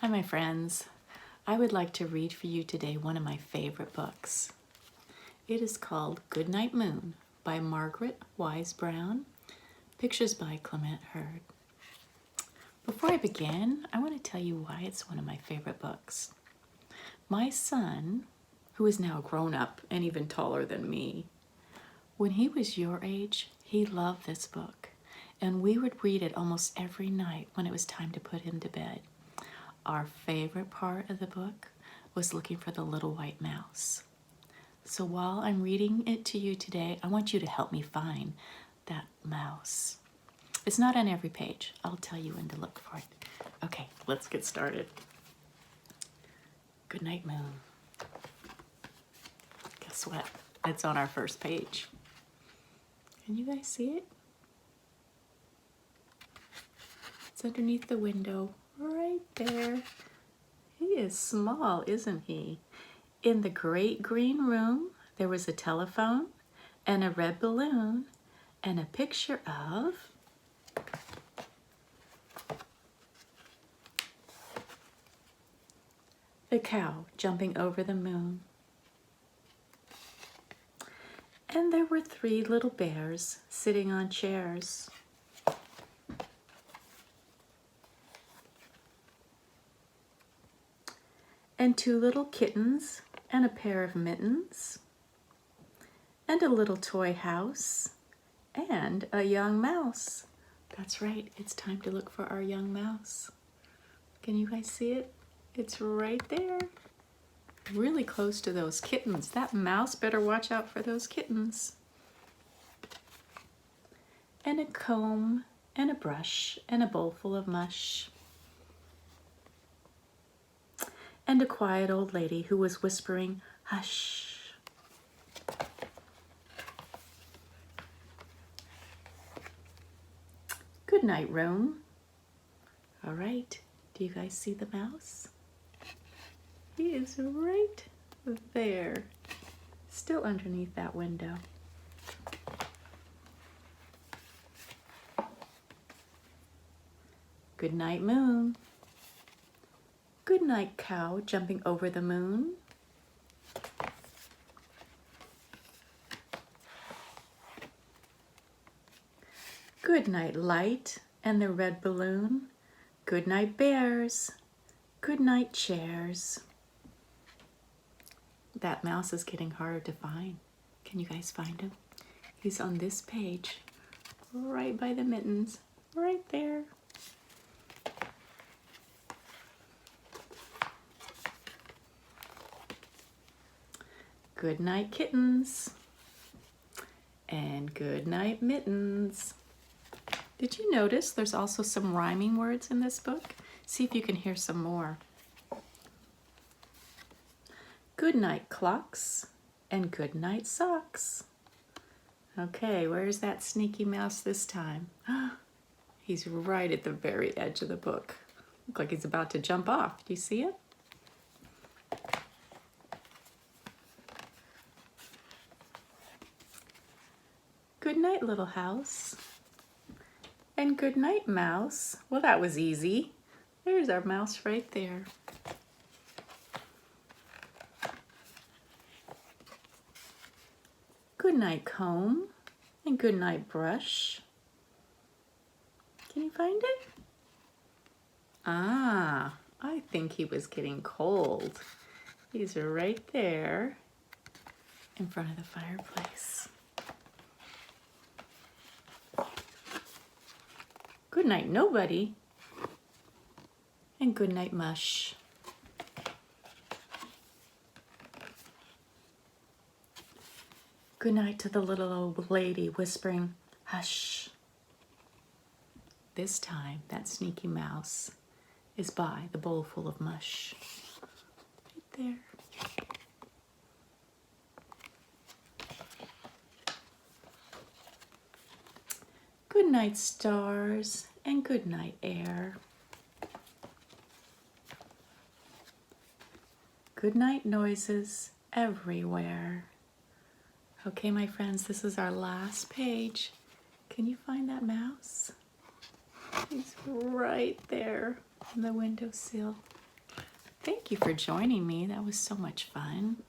Hi, my friends. I would like to read for you today one of my favorite books. It is called Goodnight Moon by Margaret Wise Brown. Pictures by Clement Hurd. Before I begin, I want to tell you why it's one of my favorite books. My son, who is now grown up and even taller than me, when he was your age, he loved this book, and we would read it almost every night when it was time to put him to bed. Our favorite part of the book was looking for the little white mouse. So while I'm reading it to you today, I want you to help me find that mouse. It's not on every page. I'll tell you when to look for it. Okay, let's get started. Goodnight Moon. Guess what? It's on our first page. Can you guys see it? It's underneath the window. Right there. He is small, isn't he? In the great green room, there was a telephone and a red balloon and a picture of the cow jumping over the moon. And there were 3 little bears sitting on chairs. And 2 little kittens, and a pair of mittens, and a little toy house, and a young mouse. That's right, it's time to look for our young mouse. Can you guys see it? It's right there, really close to those kittens. That mouse better watch out for those kittens. And a comb, and a brush, and a bowl full of mush. And a quiet old lady who was whispering, hush. Good night, room. All right, do you guys see the mouse? He is right there, still underneath that window. Good night, moon. Good night, cow jumping over the moon. Good night, light and the red balloon. Good night, bears. Good night, chairs. That mouse is getting harder to find. Can you guys find him? He's on this page, right by the mittens, right there. Good night, kittens. And good night, mittens. Did you notice there's also some rhyming words in this book? See if you can hear some more. Good night, clocks, and good night, socks. Okay, where's that sneaky mouse this time? He's right at the very edge of the book. Looks like he's about to jump off. Do you see it? Good night, little house. And good night, mouse. Well, that was easy. There's our mouse right there. Good night, comb. And good night, brush. Can you find it? Ah, I think he was getting cold. He's right there in front of the fireplace. Good night, nobody. And good night, mush. Good night to the little old lady whispering, hush. This time, that sneaky mouse is by the bowl full of mush. Right there. Good night, stars, and good night, air. Good night, noises everywhere. Okay, my friends, this is our last page. Can you find that mouse? He's right there on the windowsill. Thank you for joining me. That was so much fun.